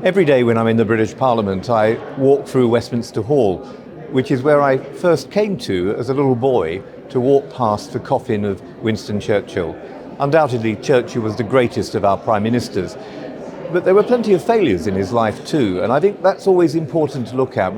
Every day when I'm in the British Parliament, I walk through Westminster Hall, which is where I first came to as a little boy to walk past the coffin of Winston Churchill. Undoubtedly, Churchill was the greatest of our prime ministers, but there were plenty of failures in his life too, and I think that's always important to look at.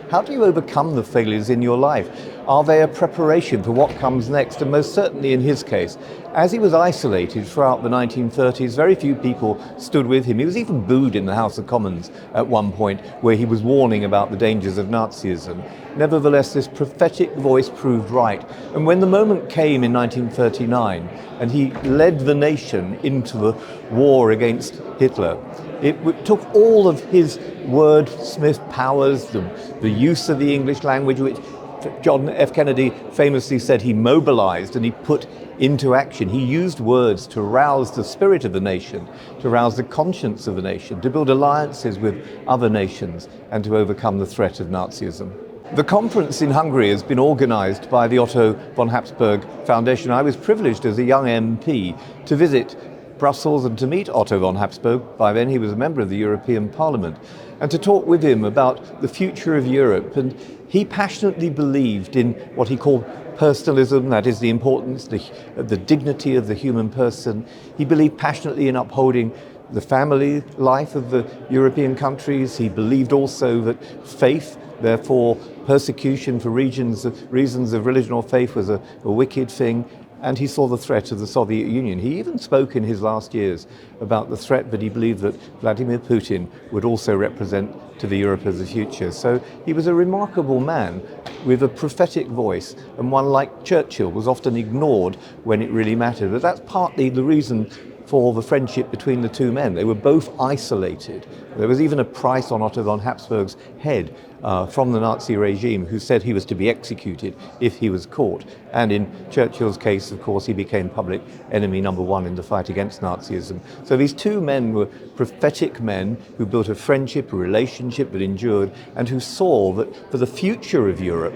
How do you overcome the failures in your life? Are they a preparation for what comes next? And most certainly in his case, as he was isolated throughout the 1930s, very few people stood with him. He was even booed in the House of Commons at one point, where he was warning about the dangers of Nazism. Nevertheless, this prophetic voice proved right. And when the moment came in 1939, and he led the nation into the war against Hitler, it took all of his wordsmith powers, the use of the English language, which John F. Kennedy famously said he mobilized and he put into action. He used words to rouse the spirit of the nation, to rouse the conscience of the nation, to build alliances with other nations, and to overcome the threat of Nazism. The conference in Hungary has been organized by the Otto von Habsburg Foundation. I was privileged as a young MP to visit Brussels and to meet Otto von Habsburg. By then he was a member of the European Parliament, and to talk with him about the future of Europe. And he passionately believed in what he called personalism, that is the importance, the dignity of the human person. He believed passionately in upholding the family life of the European countries. He believed also that faith, therefore persecution for reasons of religion or faith, was a wicked thing. And he saw the threat of the Soviet Union. He even spoke in his last years about the threat that he believed that Vladimir Putin would also represent to the Europe of the future. So he was a remarkable man with a prophetic voice, and one like Churchill was often ignored when it really mattered. But that's partly the reason for the friendship between the two men. They were both isolated. There was even a price on Otto von Habsburg's head from the Nazi regime, who said he was to be executed if he was caught. And in Churchill's case, of course, he became public enemy number one in the fight against Nazism. So these two men were prophetic men who built a friendship, a relationship that endured, and who saw that for the future of Europe,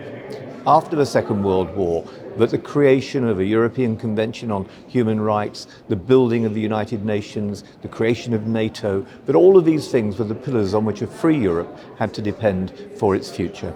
after the Second World War, that the creation of a European Convention on Human Rights, the building of the United Nations, the creation of NATO, that all of these things were the pillars on which a free Europe had to depend for its future.